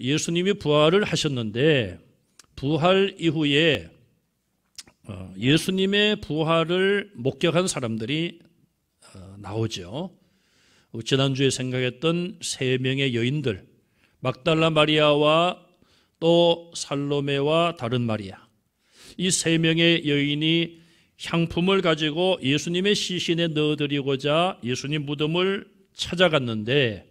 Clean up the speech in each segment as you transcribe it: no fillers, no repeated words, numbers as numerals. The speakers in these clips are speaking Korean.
예수님이 부활을 하셨는데 부활 이후에 예수님의 부활을 목격한 사람들이 나오죠. 지난주에 생각했던 세 명의 여인들, 막달라 마리아와 또 살로메와 다른 마리아, 이 세 명의 여인이 향품을 가지고 예수님의 시신에 넣어드리고자 예수님 무덤을 찾아갔는데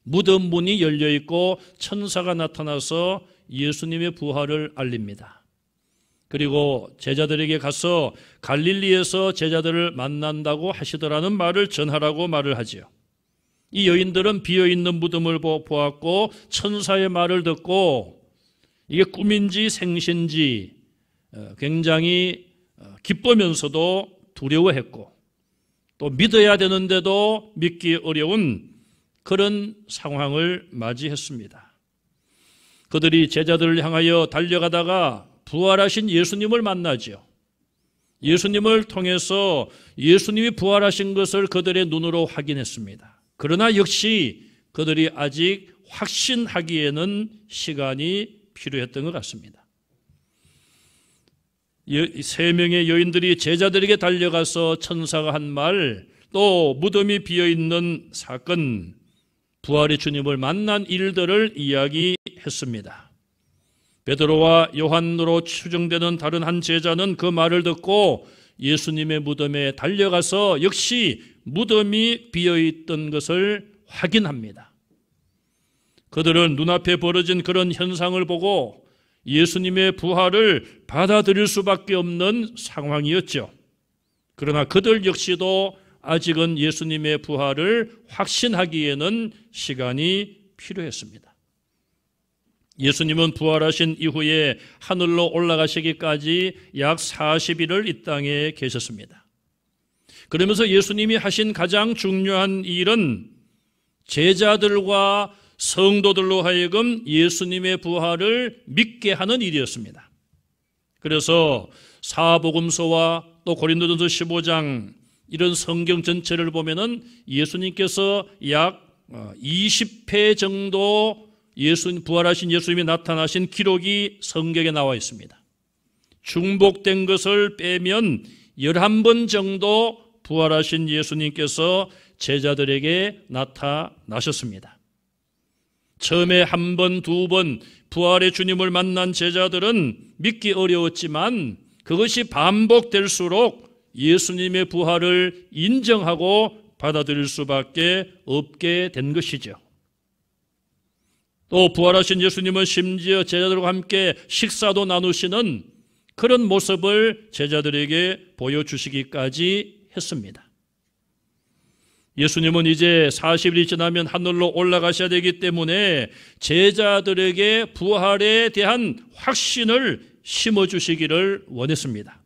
무덤 문이 열려 있고 천사가 나타나서 예수님의 부활을 알립니다. 그리고 제자들에게 가서 갈릴리에서 제자들을 만난다고 하시더라는 말을 전하라고 말을 하지요. 이 여인들은 비어있는 무덤을 보았고 천사의 말을 듣고 이게 꿈인지 생신지 굉장히 기쁘면서도 두려워했고 또 믿어야 되는데도 믿기 어려운 그런 상황을 맞이했습니다. 그들이 제자들을 향하여 달려가다가 부활하신 예수님을 만나죠. 예수님을 통해서 예수님이 부활하신 것을 그들의 눈으로 확인했습니다. 그러나 역시 그들이 아직 확신하기에는 시간이 필요했던 것 같습니다. 세 명의 여인들이 제자들에게 달려가서 천사가 한 말, 또 무덤이 비어있는 사건, 부활의 주님을 만난 일들을 이야기했습니다. 베드로와 요한으로 추정되는 다른 한 제자는 그 말을 듣고 예수님의 무덤에 달려가서 역시 무덤이 비어있던 것을 확인합니다. 그들은 눈앞에 벌어진 그런 현상을 보고 예수님의 부활을 받아들일 수밖에 없는 상황이었죠. 그러나 그들 역시도 아직은 예수님의 부활을 확신하기에는 시간이 필요했습니다. 예수님은 부활하신 이후에 하늘로 올라가시기까지 약 40일을 이 땅에 계셨습니다. 그러면서 예수님이 하신 가장 중요한 일은 제자들과 성도들로 하여금 예수님의 부활을 믿게 하는 일이었습니다. 그래서 사복음서와 또 고린도전서 15장 이런 성경 전체를 보면은 예수님께서 약 20회 정도 부활하신 예수님이 나타나신 기록이 성경에 나와 있습니다. 중복된 것을 빼면 11번 정도 부활하신 예수님께서 제자들에게 나타나셨습니다. 처음에 한 번, 두 번 부활의 주님을 만난 제자들은 믿기 어려웠지만 그것이 반복될수록 예수님의 부활을 인정하고 받아들일 수밖에 없게 된 것이죠. 또 부활하신 예수님은 심지어 제자들과 함께 식사도 나누시는 그런 모습을 제자들에게 보여주시기까지 했습니다. 예수님은 이제 40일이 지나면 하늘로 올라가셔야 되기 때문에 제자들에게 부활에 대한 확신을 심어주시기를 원했습니다.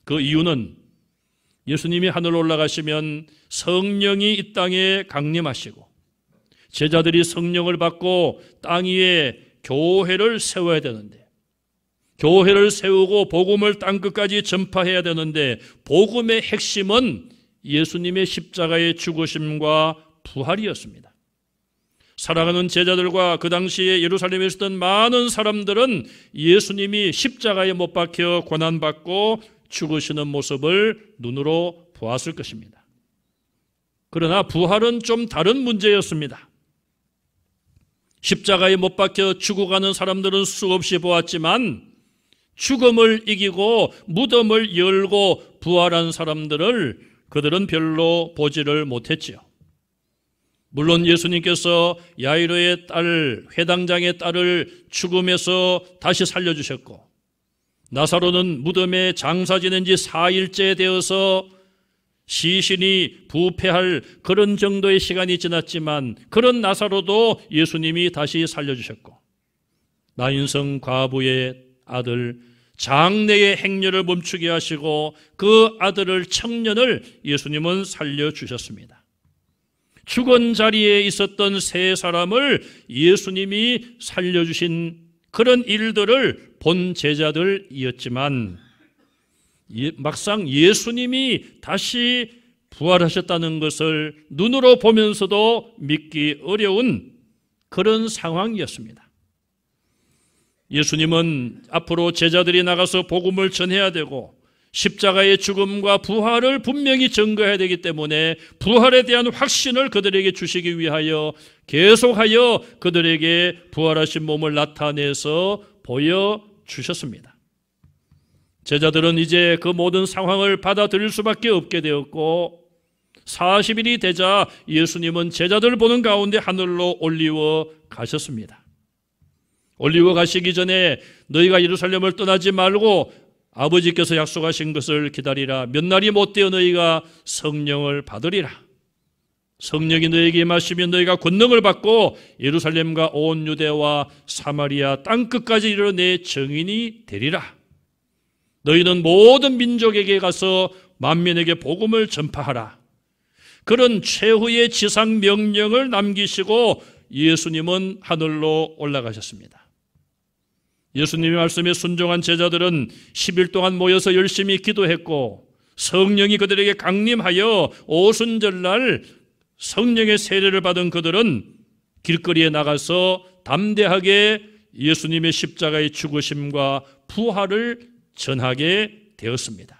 그 이유는 예수님이 하늘로 올라가시면 성령이 이 땅에 강림하시고 제자들이 성령을 받고 땅 위에 교회를 세워야 되는데 교회를 세우고 복음을 땅끝까지 전파해야 되는데 복음의 핵심은 예수님의 십자가의 죽으심과 부활이었습니다. 사랑하는 제자들과 그 당시에 예루살렘에 있었던 많은 사람들은 예수님이 십자가에 못 박혀 고난받고 죽으시는 모습을 눈으로 보았을 것입니다. 그러나 부활은 좀 다른 문제였습니다. 십자가에 못 박혀 죽어가는 사람들은 수없이 보았지만 죽음을 이기고 무덤을 열고 부활한 사람들을 그들은 별로 보지를 못했지요. 물론 예수님께서 야이로의 딸, 회당장의 딸을 죽음에서 다시 살려주셨고 나사로는 무덤에 장사 지낸 지 4일째 되어서 시신이 부패할 그런 정도의 시간이 지났지만 그런 나사로도 예수님이 다시 살려주셨고 나인성 과부의 아들 장래의 행렬을 멈추게 하시고 그 아들을 청년을 예수님은 살려주셨습니다. 죽은 자리에 있었던 세 사람을 예수님이 살려주신 그런 일들을 본 제자들이었지만 막상 예수님이 다시 부활하셨다는 것을 눈으로 보면서도 믿기 어려운 그런 상황이었습니다. 예수님은 앞으로 제자들이 나가서 복음을 전해야 되고 십자가의 죽음과 부활을 분명히 증거해야 되기 때문에 부활에 대한 확신을 그들에게 주시기 위하여 계속하여 그들에게 부활하신 몸을 나타내서 보여주셨습니다. 제자들은 이제 그 모든 상황을 받아들일 수밖에 없게 되었고 40일이 되자 예수님은 제자들을 보는 가운데 하늘로 올리워 가셨습니다. 올리워 가시기 전에 너희가 예루살렘을 떠나지 말고 아버지께서 약속하신 것을 기다리라. 몇 날이 못되어 너희가 성령을 받으리라. 성령이 너희에게 임하시면 너희가 권능을 받고 예루살렘과 온 유대와 사마리아 땅끝까지 이르러 내 증인이 되리라. 너희는 모든 민족에게 가서 만민에게 복음을 전파하라. 그런 최후의 지상 명령을 남기시고 예수님은 하늘로 올라가셨습니다. 예수님의 말씀에 순종한 제자들은 10일 동안 모여서 열심히 기도했고 성령이 그들에게 강림하여 오순절날 성령의 세례를 받은 그들은 길거리에 나가서 담대하게 예수님의 십자가의 죽으심과 부활을 전하게 되었습니다.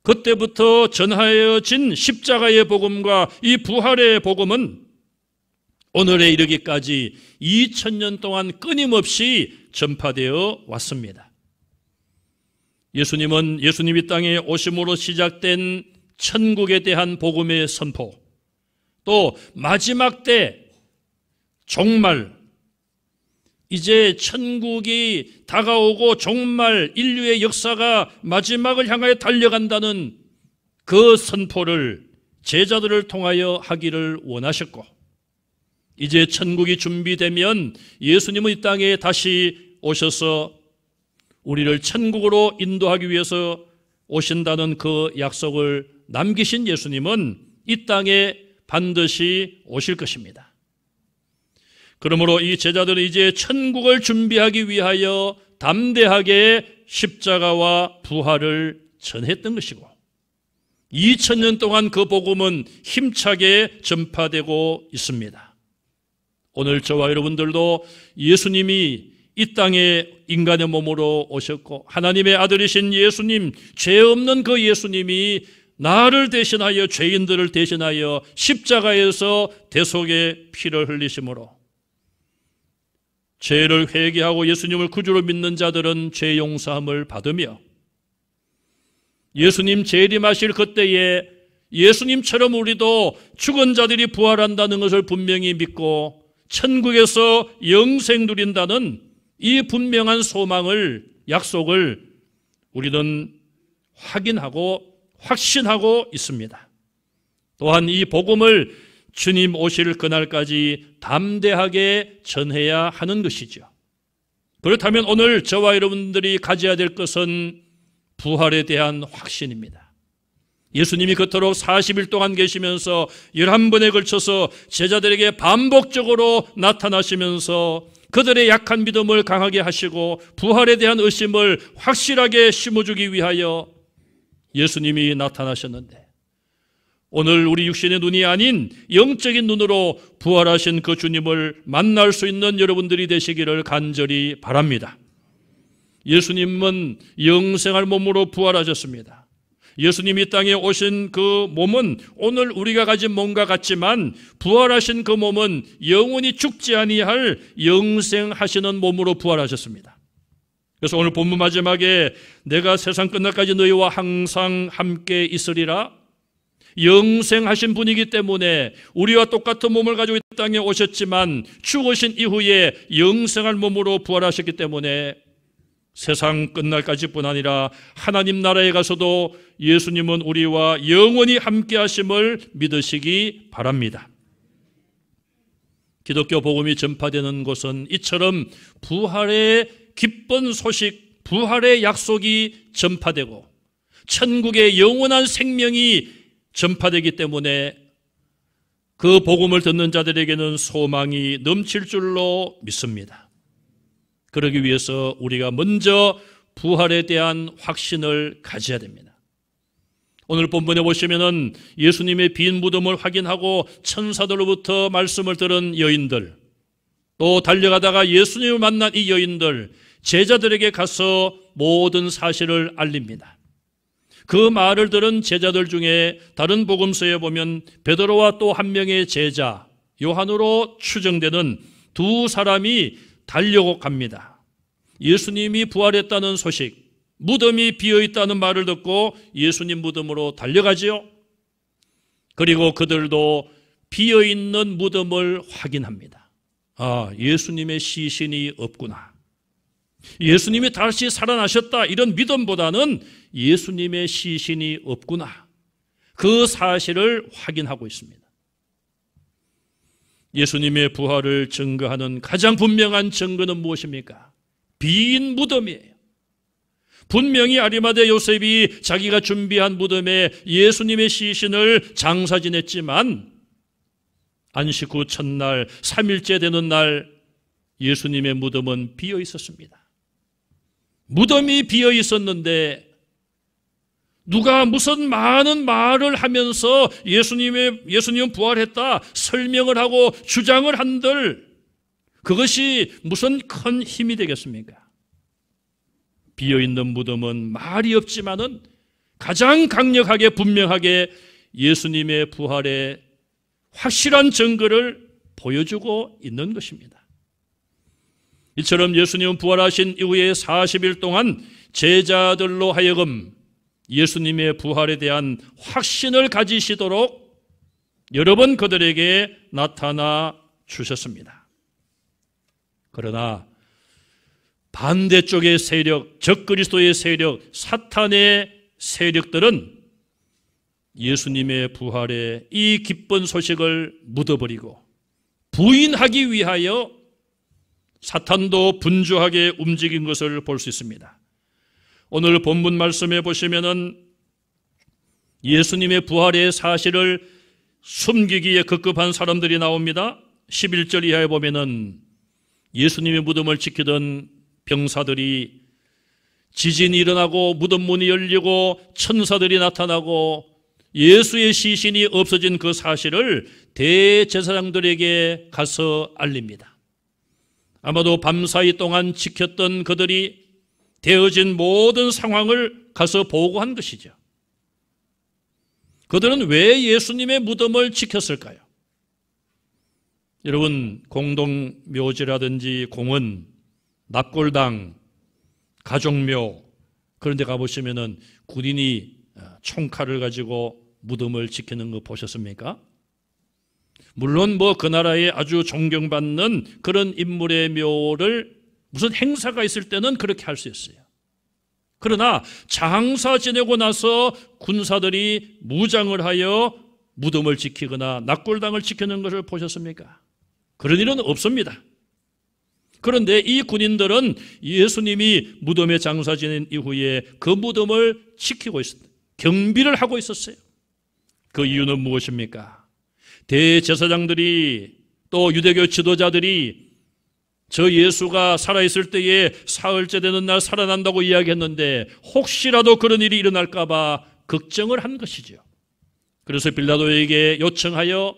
그때부터 전하여진 십자가의 복음과 이 부활의 복음은 오늘에 이르기까지 2000년 동안 끊임없이 전파되어 왔습니다. 예수님이 땅에 오심으로 시작된 천국에 대한 복음의 선포, 또 마지막 때 종말, 이제 천국이 다가오고 종말, 인류의 역사가 마지막을 향하여 달려간다는 그 선포를 제자들을 통하여 하기를 원하셨고, 이제 천국이 준비되면 예수님은 이 땅에 다시 오셔서 우리를 천국으로 인도하기 위해서 오신다는 그 약속을 남기신 예수님은 이 땅에 반드시 오실 것입니다. 그러므로 이 제자들은 이제 천국을 준비하기 위하여 담대하게 십자가와 부활을 전했던 것이고 2000년 동안 그 복음은 힘차게 전파되고 있습니다. 오늘 저와 여러분들도 예수님이 이 땅에 인간의 몸으로 오셨고 하나님의 아들이신 예수님, 죄 없는 그 예수님이 나를 대신하여 죄인들을 대신하여 십자가에서 대속의 피를 흘리심으로 죄를 회개하고 예수님을 구주로 믿는 자들은 죄 용서함을 받으며 예수님 재림하실 그때에 예수님처럼 우리도 죽은 자들이 부활한다는 것을 분명히 믿고 천국에서 영생 누린다는 이 분명한 소망을, 약속을 우리는 확인하고 확신하고 있습니다. 또한 이 복음을 주님 오실 그날까지 담대하게 전해야 하는 것이죠. 그렇다면 오늘 저와 여러분들이 가져야 될 것은 부활에 대한 확신입니다. 예수님이 그토록 40일 동안 계시면서 11번에 걸쳐서 제자들에게 반복적으로 나타나시면서 그들의 약한 믿음을 강하게 하시고 부활에 대한 의심을 확실하게 심어주기 위하여 예수님이 나타나셨는데 오늘 우리 육신의 눈이 아닌 영적인 눈으로 부활하신 그 주님을 만날 수 있는 여러분들이 되시기를 간절히 바랍니다. 예수님은 영생할 몸으로 부활하셨습니다. 예수님이 이 땅에 오신 그 몸은 오늘 우리가 가진 몸과 같지만 부활하신 그 몸은 영원히 죽지 아니할 영생하시는 몸으로 부활하셨습니다. 그래서 오늘 본문 마지막에 내가 세상 끝날까지 너희와 항상 함께 있으리라, 영생하신 분이기 때문에 우리와 똑같은 몸을 가지고 이 땅에 오셨지만 죽으신 이후에 영생할 몸으로 부활하셨기 때문에 세상 끝날까지뿐 아니라 하나님 나라에 가서도 예수님은 우리와 영원히 함께 하심을 믿으시기 바랍니다. 기독교 복음이 전파되는 곳은 이처럼 부활의 기쁜 소식, 부활의 약속이 전파되고 천국의 영원한 생명이 전파되기 때문에 그 복음을 듣는 자들에게는 소망이 넘칠 줄로 믿습니다. 그러기 위해서 우리가 먼저 부활에 대한 확신을 가져야 됩니다. 오늘 본문에 보시면은 예수님의 빈 무덤을 확인하고 천사들로부터 말씀을 들은 여인들, 또 달려가다가 예수님을 만난 이 여인들, 제자들에게 가서 모든 사실을 알립니다. 그 말을 들은 제자들 중에 다른 복음서에 보면 베드로와 또 한 명의 제자 요한으로 추정되는 두 사람이 달려갑니다. 예수님이 부활했다는 소식, 무덤이 비어있다는 말을 듣고 예수님 무덤으로 달려가지요. 그리고 그들도 비어있는 무덤을 확인합니다. 아, 예수님의 시신이 없구나. 예수님이 다시 살아나셨다, 이런 믿음보다는 예수님의 시신이 없구나, 그 사실을 확인하고 있습니다. 예수님의 부활을 증거하는 가장 분명한 증거는 무엇입니까? 빈 무덤이에요. 분명히 아리마대 요셉이 자기가 준비한 무덤에 예수님의 시신을 장사 지냈지만 안식 후 첫날 3일째 되는 날 예수님의 무덤은 비어 있었습니다. 무덤이 비어 있었는데 누가 무슨 많은 말을 하면서 예수님은 부활했다 설명을 하고 주장을 한들 그것이 무슨 큰 힘이 되겠습니까? 비어있는 무덤은 말이 없지만은 가장 강력하게 분명하게 예수님의 부활의 확실한 증거를 보여주고 있는 것입니다. 이처럼 예수님은 부활하신 이후에 40일 동안 제자들로 하여금 예수님의 부활에 대한 확신을 가지시도록 여러 번 그들에게 나타나 주셨습니다. 그러나 반대쪽의 세력, 적그리스도의 세력, 사탄의 세력들은 예수님의 부활의 이 기쁜 소식을 묻어버리고 부인하기 위하여 사탄도 분주하게 움직인 것을 볼 수 있습니다. 오늘 본문 말씀에 보시면은 예수님의 부활의 사실을 숨기기에 급급한 사람들이 나옵니다. 11절 이하에 보면은 예수님의 무덤을 지키던 병사들이 지진이 일어나고 무덤 문이 열리고 천사들이 나타나고 예수의 시신이 없어진 그 사실을 대제사장들에게 가서 알립니다. 아마도 밤사이 동안 지켰던 그들이 되어진 모든 상황을 가서 보고한 것이죠. 그들은 왜 예수님의 무덤을 지켰을까요? 여러분, 공동묘지라든지 공원, 납골당, 가족묘 그런 데 가보시면은 군인이 총칼을 가지고 무덤을 지키는 거 보셨습니까? 물론 그 나라에 아주 존경받는 그런 인물의 묘를 무슨 행사가 있을 때는 그렇게 할 수 있어요. 그러나 장사 지내고 나서 군사들이 무장을 하여 무덤을 지키거나 납골당을 지키는 것을 보셨습니까? 그런 일은 없습니다. 그런데 이 군인들은 예수님이 무덤에 장사 지낸 이후에 그 무덤을 지키고 있었다. 경비를 하고 있었어요. 그 이유는 무엇입니까? 대제사장들이 또 유대교 지도자들이 저 예수가 살아있을 때에 사흘째 되는 날 살아난다고 이야기했는데 혹시라도 그런 일이 일어날까 봐 걱정을 한 것이죠. 그래서 빌라도에게 요청하여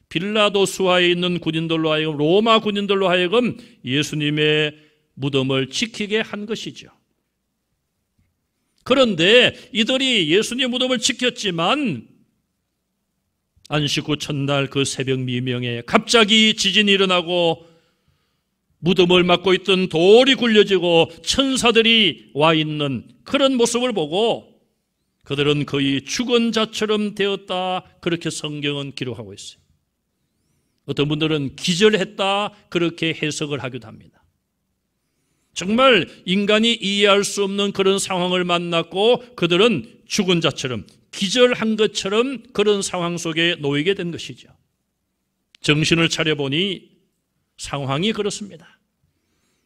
빌라도 수하에 있는 군인들로 하여금 로마 군인들로 하여금 예수님의 무덤을 지키게 한 것이죠. 그런데 이들이 예수님의 무덤을 지켰지만 안식 후 첫날 그 새벽 미명에 갑자기 지진이 일어나고 무덤을 막고 있던 돌이 굴려지고 천사들이 와 있는 그런 모습을 보고 그들은 거의 죽은 자처럼 되었다, 그렇게 성경은 기록하고 있어요. 어떤 분들은 기절했다, 그렇게 해석을 하기도 합니다. 정말 인간이 이해할 수 없는 그런 상황을 만났고 그들은 죽은 자처럼, 기절한 것처럼 그런 상황 속에 놓이게 된 것이죠. 정신을 차려보니 상황이 그렇습니다.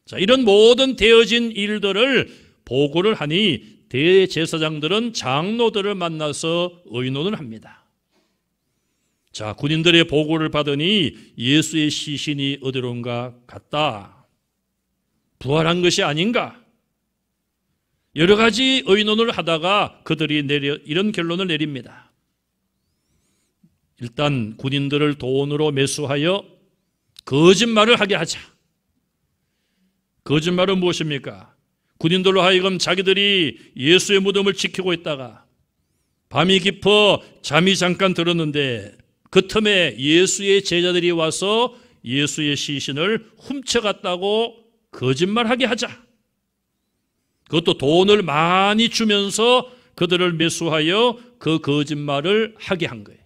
자, 이런 모든 되어진 일들을 보고를 하니 대제사장들은 장로들을 만나서 의논을 합니다. 자, 군인들의 보고를 받으니 예수의 시신이 어디론가 갔다, 부활한 것이 아닌가, 여러 가지 의논을 하다가 그들이 이런 결론을 내립니다. 일단 군인들을 돈으로 매수하여 거짓말을 하게 하자. 거짓말은 무엇입니까? 군인들로 하여금 자기들이 예수의 무덤을 지키고 있다가 밤이 깊어 잠이 잠깐 들었는데 그 틈에 예수의 제자들이 와서 예수의 시신을 훔쳐갔다고 거짓말하게 하자. 그것도 돈을 많이 주면서 그들을 매수하여 그 거짓말을 하게 한 거예요.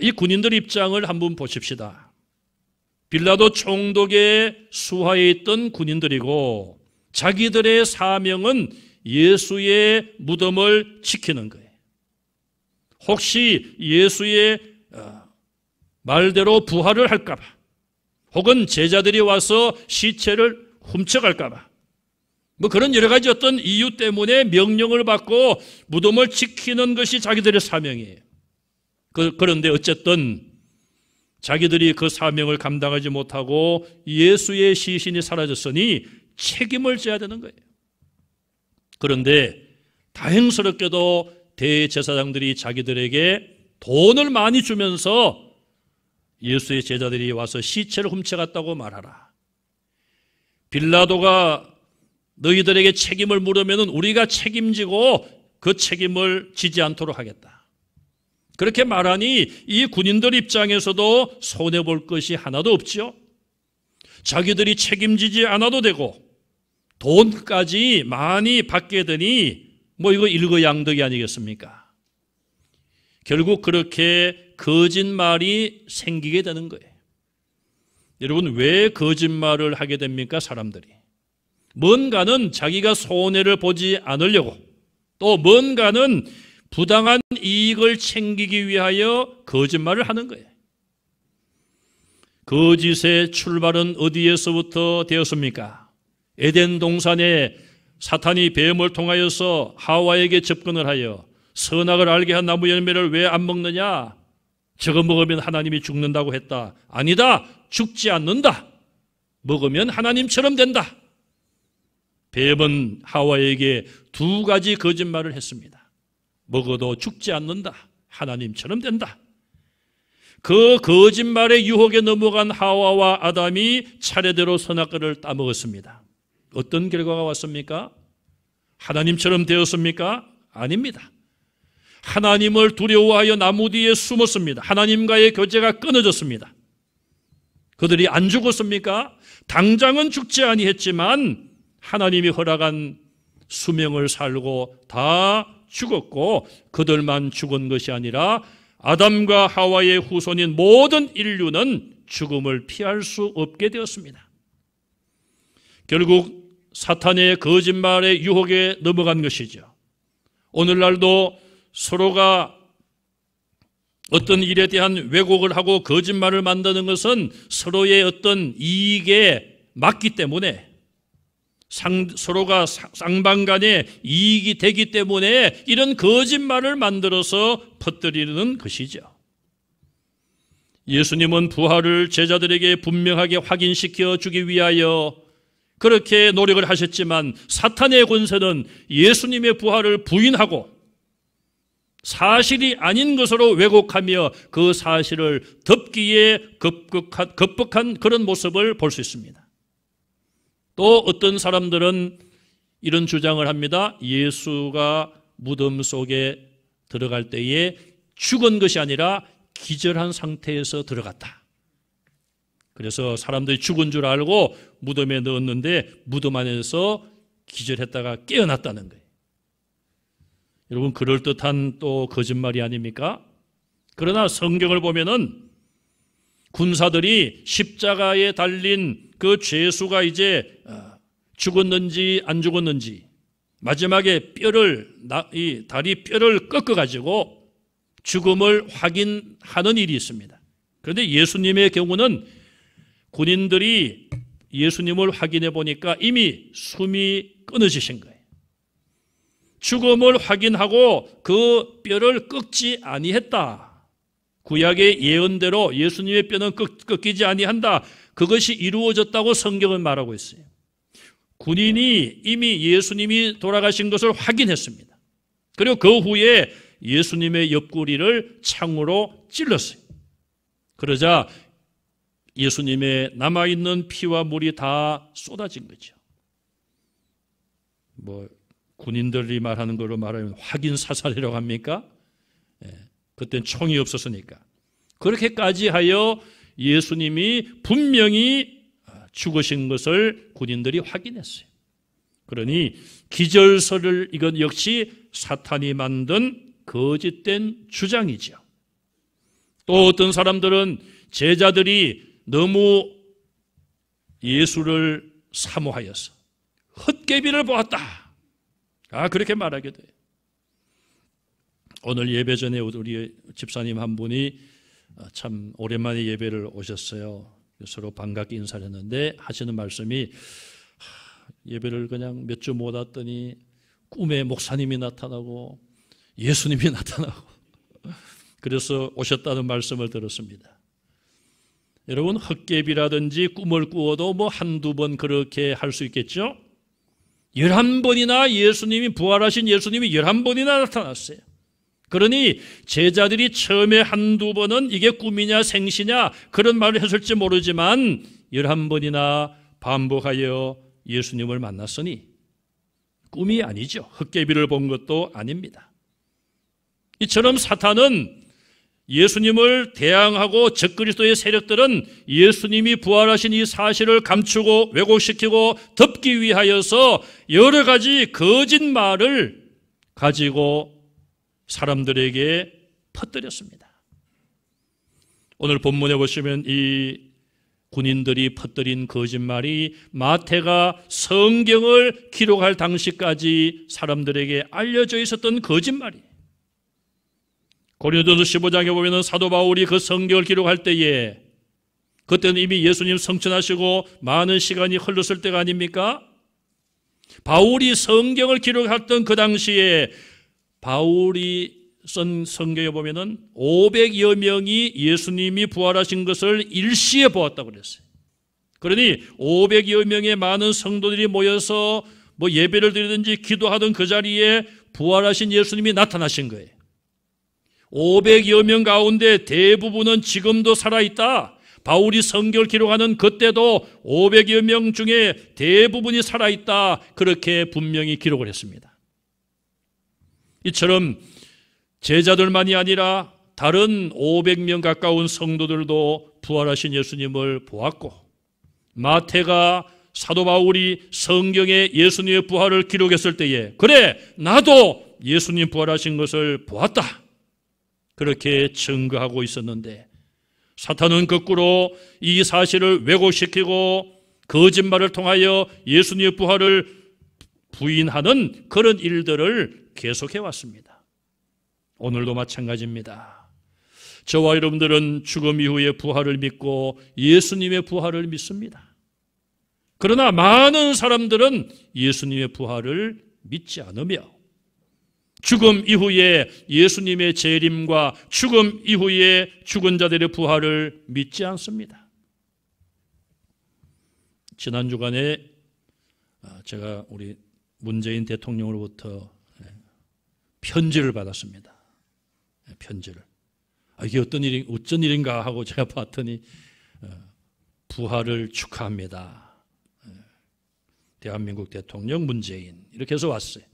이 군인들 입장을 한번 보십시다. 빌라도 총독의 수하에 있던 군인들이고 자기들의 사명은 예수의 무덤을 지키는 거예요. 혹시 예수의 말대로 부활을 할까 봐, 혹은 제자들이 와서 시체를 훔쳐갈까 봐, 뭐 그런 여러 가지 어떤 이유 때문에 명령을 받고 무덤을 지키는 것이 자기들의 사명이에요. 그런데 어쨌든 자기들이 그 사명을 감당하지 못하고 예수의 시신이 사라졌으니 책임을 져야 되는 거예요. 그런데 다행스럽게도 대제사장들이 자기들에게 돈을 많이 주면서 예수의 제자들이 와서 시체를 훔쳐갔다고 말하라. 빌라도가 너희들에게 책임을 물으면 우리가 책임지고 그 책임을 지지 않도록 하겠다. 그렇게 말하니 이 군인들 입장에서도 손해볼 것이 하나도 없죠. 자기들이 책임지지 않아도 되고 돈까지 많이 받게 되니 뭐 이거 일거양득이 아니겠습니까? 결국 그렇게 거짓말이 생기게 되는 거예요. 여러분, 왜 거짓말을 하게 됩니까? 사람들이 뭔가는 자기가 손해를 보지 않으려고, 또 뭔가는 부당한 이익을 챙기기 위하여 거짓말을 하는 거예요. 거짓의 출발은 어디에서부터 되었습니까? 에덴 동산에 사탄이 뱀을 통하여서 하와에게 접근을 하여 선악을 알게 한 나무 열매를 왜 안 먹느냐? 저거 먹으면 하나님이 죽는다고 했다. 아니다, 죽지 않는다. 먹으면 하나님처럼 된다. 뱀은 하와에게 두 가지 거짓말을 했습니다. 먹어도 죽지 않는다. 하나님처럼 된다. 그 거짓말의 유혹에 넘어간 하와와 아담이 차례대로 선악과를 따먹었습니다. 어떤 결과가 왔습니까? 하나님처럼 되었습니까? 아닙니다. 하나님을 두려워하여 나무 뒤에 숨었습니다. 하나님과의 교제가 끊어졌습니다. 그들이 안 죽었습니까? 당장은 죽지 아니했지만 하나님이 허락한 수명을 살고 다 죽었고, 그들만 죽은 것이 아니라 아담과 하와의 후손인 모든 인류는 죽음을 피할 수 없게 되었습니다. 결국 사탄의 거짓말의 유혹에 넘어간 것이죠. 오늘날도 서로가 어떤 일에 대한 왜곡을 하고 거짓말을 만드는 것은 서로의 어떤 이익에 맞기 때문에, 서로가 쌍방간에 이익이 되기 때문에 이런 거짓말을 만들어서 퍼뜨리는 것이죠. 예수님은 부활을 제자들에게 분명하게 확인시켜 주기 위하여 그렇게 노력을 하셨지만 사탄의 권세는 예수님의 부활을 부인하고 사실이 아닌 것으로 왜곡하며 그 사실을 덮기에 급박한 그런 모습을 볼 수 있습니다. 또 어떤 사람들은 이런 주장을 합니다. 예수가 무덤 속에 들어갈 때에 죽은 것이 아니라 기절한 상태에서 들어갔다. 그래서 사람들이 죽은 줄 알고 무덤에 넣었는데 무덤 안에서 기절했다가 깨어났다는 거예요. 여러분, 그럴듯한 또 거짓말이 아닙니까? 그러나 성경을 보면은 군사들이 십자가에 달린 그 죄수가 이제 죽었는지 안 죽었는지 마지막에 이 다리 뼈를 꺾어가지고 죽음을 확인하는 일이 있습니다. 그런데 예수님의 경우는 군인들이 예수님을 확인해 보니까 이미 숨이 끊어지신 거예요. 죽음을 확인하고 그 뼈를 꺾지 아니했다. 구약의 예언대로 예수님의 뼈는 꺾이지 아니한다. 그것이 이루어졌다고 성경은 말하고 있어요. 군인이 이미 예수님이 돌아가신 것을 확인했습니다. 그리고 그 후에 예수님의 옆구리를 창으로 찔렀어요. 그러자 예수님의 남아있는 피와 물이 다 쏟아진 거죠. 군인들이 말하는 거로 말하면 확인 사살이라고 합니까? 그때는 총이 없었으니까. 그렇게까지 하여 예수님이 분명히 죽으신 것을 군인들이 확인했어요. 그러니 기절설을 이건 역시 사탄이 만든 거짓된 주장이죠. 또 어떤 사람들은 제자들이 너무 예수를 사모하여서 헛개비를 보았다. 그렇게 말하게 돼요. 오늘 예배 전에 우리 집사님 한 분이 참 오랜만에 예배를 오셨어요. 서로 반갑게 인사를 했는데 하시는 말씀이 예배를 그냥 몇 주 못 왔더니 꿈에 목사님이 나타나고 예수님이 나타나고 그래서 오셨다는 말씀을 들었습니다. 여러분, 헛개비라든지 꿈을 꾸어도 한두 번 그렇게 할 수 있겠죠? 11번이나 예수님이 부활하신 예수님이 11번이나 나타났어요. 그러니 제자들이 처음에 한두 번은 이게 꿈이냐 생시냐 그런 말을 했을지 모르지만 11번이나 반복하여 예수님을 만났으니 꿈이 아니죠. 헛개비를 본 것도 아닙니다. 이처럼 사탄은 예수님을 대항하고 적그리스도의 세력들은 예수님이 부활하신 이 사실을 감추고 왜곡시키고 덮기 위하여서 여러 가지 거짓말을 가지고 사람들에게 퍼뜨렸습니다. 오늘 본문에 보시면 이 군인들이 퍼뜨린 거짓말이 마태가 성경을 기록할 당시까지 사람들에게 알려져 있었던 거짓말이에요. 고린도전서 15장에 보면 사도 바울이 그 성경을 기록할 때에 그때는 이미 예수님 성천하시고 많은 시간이 흘렀을 때가 아닙니까? 바울이 성경을 기록했던 그 당시에 바울이 쓴 성경에 보면은 500여 명이 예수님이 부활하신 것을 일시에 보았다고 그랬어요. 그러니 500여 명의 많은 성도들이 모여서 예배를 드리든지 기도하던 그 자리에 부활하신 예수님이 나타나신 거예요. 500여 명 가운데 대부분은 지금도 살아있다. 바울이 성경을 기록하는 그때도 500여 명 중에 대부분이 살아있다. 그렇게 분명히 기록을 했습니다. 이처럼 제자들만이 아니라 다른 500명 가까운 성도들도 부활하신 예수님을 보았고 마태가 사도 바울이 성경에 예수님의 부활을 기록했을 때에 그래 나도 예수님 부활하신 것을 보았다. 그렇게 증거하고 있었는데 사탄은 거꾸로 이 사실을 왜곡시키고 거짓말을 통하여 예수님의 부활을 부인하는 그런 일들을 계속해 왔습니다. 오늘도 마찬가지입니다. 저와 여러분들은 죽음 이후의 부활을 믿고 예수님의 부활을 믿습니다. 그러나 많은 사람들은 예수님의 부활을 믿지 않으며 죽음 이후에 예수님의 재림과 죽음 이후에 죽은 자들의 부활을 믿지 않습니다. 지난 주간에 제가 우리 문재인 대통령으로부터 편지를 받았습니다. 편지를. 이게 어떤 일인가 하고 제가 봤더니 부활을 축하합니다. 대한민국 대통령 문재인 이렇게 해서 왔어요.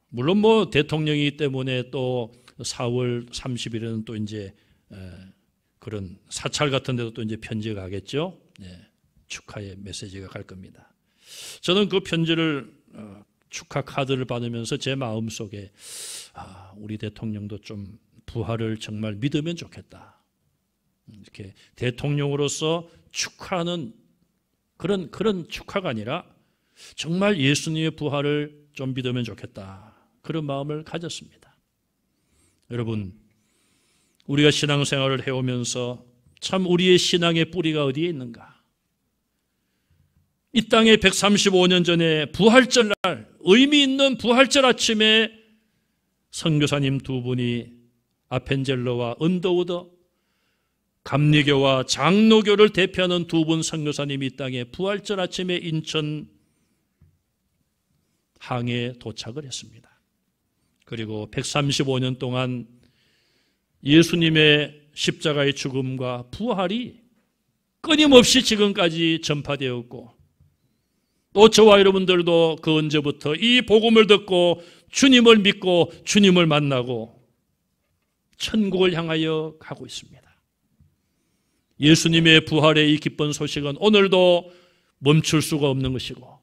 물론 대통령이기 때문에 또 4월 30일에는 또 이제 그런 사찰 같은 데도 또 이제 편지가 가겠죠. 축하의 메시지가 갈 겁니다. 저는 그 편지를 축하 카드를 받으면서 제 마음속에 우리 대통령도 좀 부활을 정말 믿으면 좋겠다. 이렇게 대통령으로서 축하하는 그런 축하가 아니라 정말 예수님의 부활을 좀 믿으면 좋겠다. 그런 마음을 가졌습니다. 여러분, 우리가 신앙생활을 해오면서 참 우리의 신앙의 뿌리가 어디에 있는가? 이 땅에 135년 전에 부활절 날, 의미 있는 부활절 아침에 선교사님 두 분이 아펜젤러와 언더우드, 감리교와 장로교를 대표하는 두 분 선교사님이 이 땅에 부활절 아침에 인천 항에 도착을 했습니다. 그리고 135년 동안 예수님의 십자가의 죽음과 부활이 끊임없이 지금까지 전파되었고, 또 저와 여러분들도 그 언제부터 이 복음을 듣고 주님을 믿고 주님을 만나고 천국을 향하여 가고 있습니다. 예수님의 부활의 이 기쁜 소식은 오늘도 멈출 수가 없는 것이고,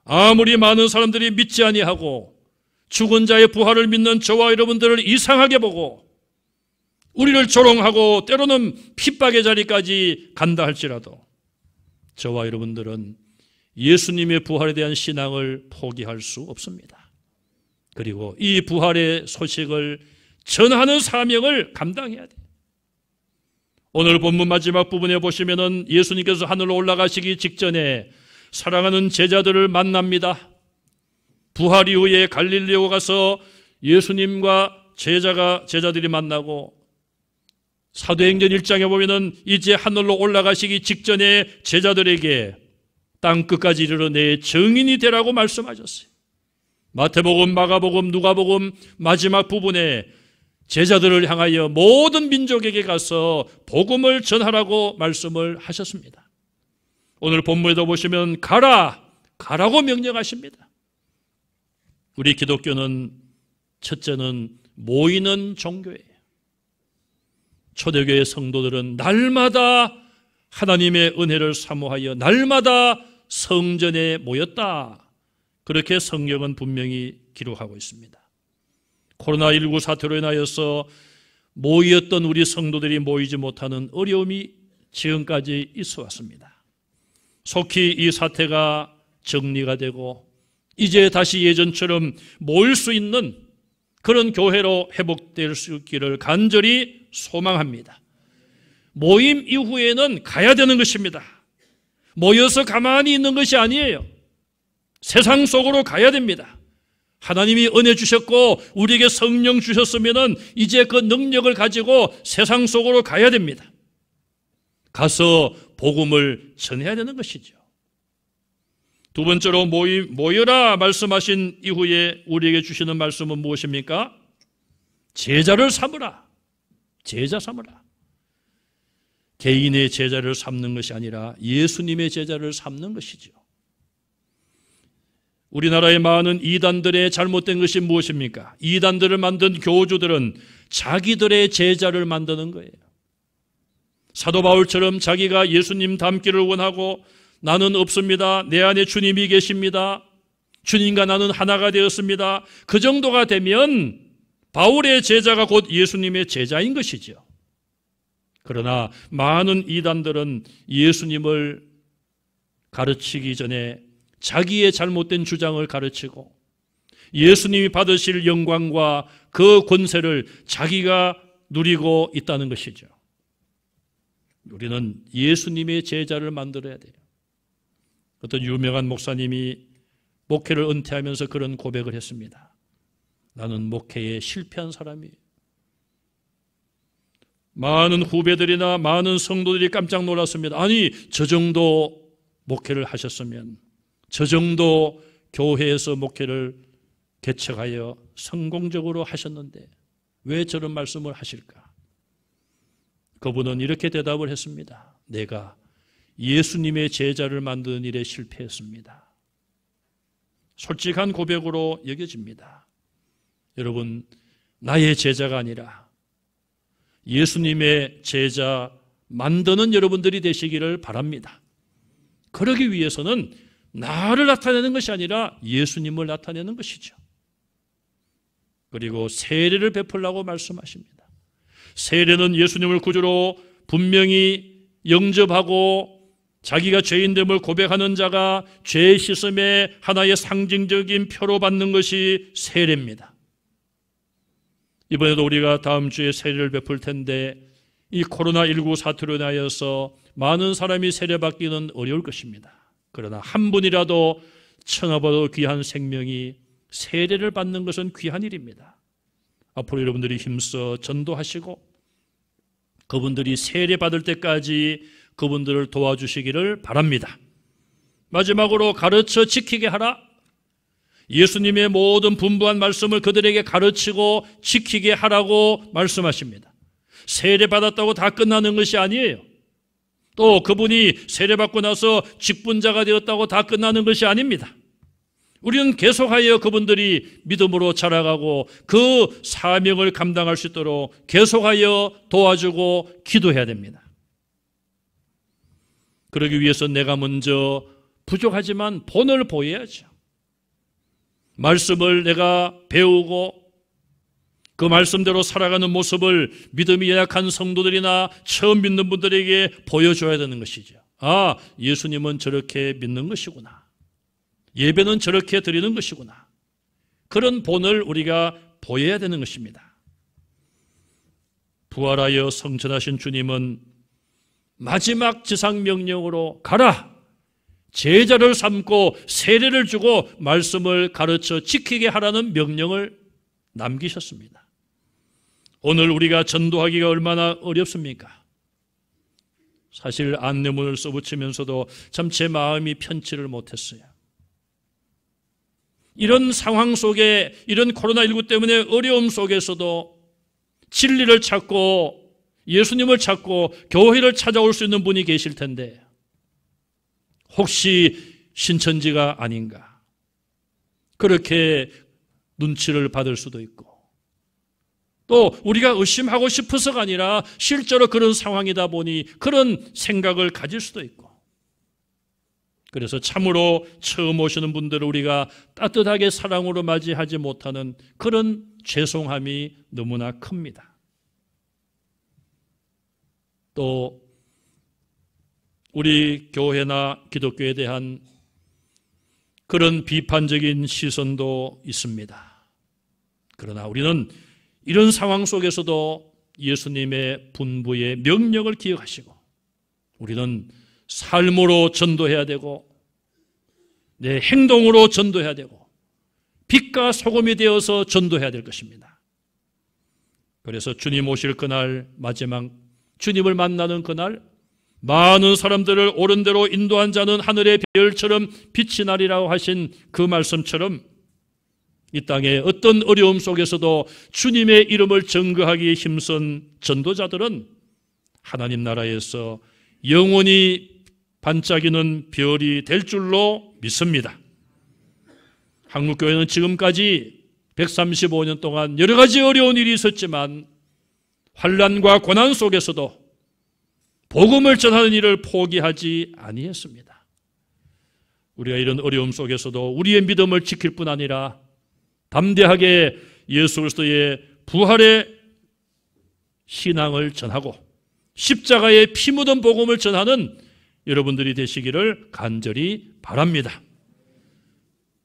아무리 많은 사람들이 믿지 아니하고 죽은 자의 부활을 믿는 저와 여러분들을 이상하게 보고 우리를 조롱하고 때로는 핍박의 자리까지 간다 할지라도 저와 여러분들은 예수님의 부활에 대한 신앙을 포기할 수 없습니다. 그리고 이 부활의 소식을 전하는 사명을 감당해야 돼요. 오늘 본문 마지막 부분에 보시면은 예수님께서 하늘로 올라가시기 직전에 사랑하는 제자들을 만납니다. 부활 이후에 갈릴리로 가서 예수님과 제자들이 만나고, 사도행전 1장에 보면은 이제 하늘로 올라가시기 직전에 제자들에게 땅 끝까지 이르러 내 증인이 되라고 말씀하셨어요. 마태복음, 마가복음, 누가복음 마지막 부분에 제자들을 향하여 모든 민족에게 가서 복음을 전하라고 말씀을 하셨습니다. 오늘 본문에도 보시면 가라고 명령하십니다. 우리 기독교는 첫째는 모이는 종교예요. 초대교회 성도들은 날마다 하나님의 은혜를 사모하여 날마다 성전에 모였다. 그렇게 성경은 분명히 기록하고 있습니다. 코로나19 사태로 인하여서 모였던 우리 성도들이 모이지 못하는 어려움이 지금까지 있어 왔습니다. 속히 이 사태가 정리가 되고 이제 다시 예전처럼 모일 수 있는 그런 교회로 회복될 수 있기를 간절히 소망합니다. 모임 이후에는 가야 되는 것입니다. 모여서 가만히 있는 것이 아니에요. 세상 속으로 가야 됩니다. 하나님이 은혜 주셨고 우리에게 성령 주셨으면 이제 그 능력을 가지고 세상 속으로 가야 됩니다. 가서 복음을 전해야 되는 것이죠. 두 번째로 모여라 말씀하신 이후에 우리에게 주시는 말씀은 무엇입니까? 제자를 삼으라. 제자 삼으라. 개인의 제자를 삼는 것이 아니라 예수님의 제자를 삼는 것이죠. 우리나라의 많은 이단들의 잘못된 것이 무엇입니까? 이단들을 만든 교주들은 자기들의 제자를 만드는 거예요. 사도 바울처럼 자기가 예수님 닮기를 원하고 나는 없습니다. 내 안에 주님이 계십니다. 주님과 나는 하나가 되었습니다. 그 정도가 되면 바울의 제자가 곧 예수님의 제자인 것이죠. 그러나 많은 이단들은 예수님을 가르치기 전에 자기의 잘못된 주장을 가르치고 예수님이 받으실 영광과 그 권세를 자기가 누리고 있다는 것이죠. 우리는 예수님의 제자를 만들어야 돼요. 어떤 유명한 목사님이 목회를 은퇴하면서 그런 고백을 했습니다. 나는 목회에 실패한 사람이에요. 많은 후배들이나 많은 성도들이 깜짝 놀랐습니다. 아니, 저 정도 목회를 하셨으면, 저 정도 교회에서 목회를 개척하여 성공적으로 하셨는데 왜 저런 말씀을 하실까? 그분은 이렇게 대답을 했습니다. 내가 예수님의 제자를 만드는 일에 실패했습니다. 솔직한 고백으로 여겨집니다. 여러분, 나의 제자가 아니라 예수님의 제자 만드는 여러분들이 되시기를 바랍니다. 그러기 위해서는 나를 나타내는 것이 아니라 예수님을 나타내는 것이죠. 그리고 세례를 베풀라고 말씀하십니다. 세례는 예수님을 구주로 분명히 영접하고 자기가 죄인됨을 고백하는 자가 죄 씻음의 하나의 상징적인 표로 받는 것이 세례입니다. 이번에도 우리가 다음 주에 세례를 베풀 텐데 이 코로나19 사태로 인하여서 많은 사람이 세례받기는 어려울 것입니다. 그러나 한 분이라도 천하보다 귀한 생명이 세례를 받는 것은 귀한 일입니다. 앞으로 여러분들이 힘써 전도하시고 그분들이 세례 받을 때까지 그분들을 도와주시기를 바랍니다. 마지막으로 가르쳐 지키게 하라. 예수님의 모든 분부한 말씀을 그들에게 가르치고 지키게 하라고 말씀하십니다. 세례받았다고 다 끝나는 것이 아니에요. 또 그분이 세례받고 나서 직분자가 되었다고 다 끝나는 것이 아닙니다. 우리는 계속하여 그분들이 믿음으로 자라가고 그 사명을 감당할 수 있도록 계속하여 도와주고 기도해야 됩니다. 그러기 위해서 내가 먼저 부족하지만 본을 보여야죠. 말씀을 내가 배우고 그 말씀대로 살아가는 모습을 믿음이 연약한 성도들이나 처음 믿는 분들에게 보여줘야 되는 것이죠. 아, 예수님은 저렇게 믿는 것이구나. 예배는 저렇게 드리는 것이구나. 그런 본을 우리가 보여야 되는 것입니다. 부활하여 성천하신 주님은 마지막 지상명령으로 가라! 제자를 삼고 세례를 주고 말씀을 가르쳐 지키게 하라는 명령을 남기셨습니다. 오늘 우리가 전도하기가 얼마나 어렵습니까? 사실 안내문을 써붙이면서도 참 제 마음이 편치를 못했어요. 이런 상황 속에, 이런 코로나19 때문에 어려움 속에서도 진리를 찾고 예수님을 찾고 교회를 찾아올 수 있는 분이 계실 텐데 혹시 신천지가 아닌가? 그렇게 눈치를 받을 수도 있고 또 우리가 의심하고 싶어서가 아니라 실제로 그런 상황이다 보니 그런 생각을 가질 수도 있고 그래서 참으로 처음 오시는 분들을 우리가 따뜻하게 사랑으로 맞이하지 못하는 그런 죄송함이 너무나 큽니다. 또 우리 교회나 기독교에 대한 그런 비판적인 시선도 있습니다. 그러나 우리는 이런 상황 속에서도 예수님의 분부의 명령을 기억하시고 우리는 삶으로 전도해야 되고 내 행동으로 전도해야 되고 빛과 소금이 되어서 전도해야 될 것입니다. 그래서 주님 오실 그날 마지막 주님을 만나는 그날 많은 사람들을 옳은 대로 인도한 자는 하늘의 별처럼 빛이 나리라고 하신 그 말씀처럼 이 땅에 어떤 어려움 속에서도 주님의 이름을 증거하기에 힘쓴 전도자들은 하나님 나라에서 영원히 반짝이는 별이 될 줄로 믿습니다. 한국교회는 지금까지 135년 동안 여러 가지 어려운 일이 있었지만 환난과 고난 속에서도 복음을 전하는 일을 포기하지 아니했습니다. 우리가 이런 어려움 속에서도 우리의 믿음을 지킬 뿐 아니라 담대하게 예수 그리스도의 부활의 신앙을 전하고 십자가의 피 묻은 복음을 전하는 여러분들이 되시기를 간절히 바랍니다.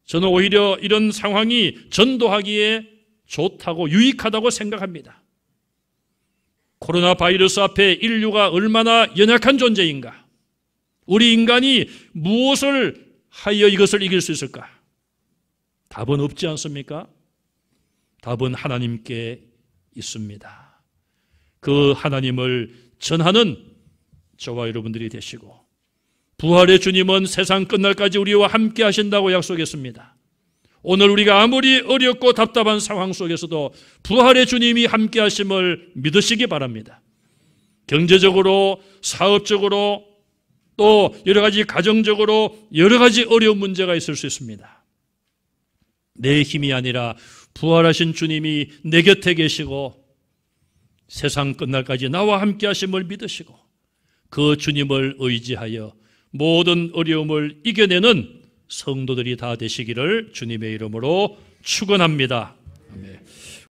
저는 오히려 이런 상황이 전도하기에 좋다고 유익하다고 생각합니다. 코로나 바이러스 앞에 인류가 얼마나 연약한 존재인가? 우리 인간이 무엇을 하여 이것을 이길 수 있을까? 답은 없지 않습니까? 답은 하나님께 있습니다. 그 하나님을 전하는 저와 여러분들이 되시고 부활의 주님은 세상 끝날까지 우리와 함께 하신다고 약속했습니다. 오늘 우리가 아무리 어렵고 답답한 상황 속에서도 부활의 주님이 함께 하심을 믿으시기 바랍니다. 경제적으로, 사업적으로, 또 여러 가지 가정적으로 여러 가지 어려운 문제가 있을 수 있습니다. 내 힘이 아니라 부활하신 주님이 내 곁에 계시고 세상 끝날까지 나와 함께 하심을 믿으시고 그 주님을 의지하여 모든 어려움을 이겨내는 성도들이 다 되시기를 주님의 이름으로 축원합니다. 아멘.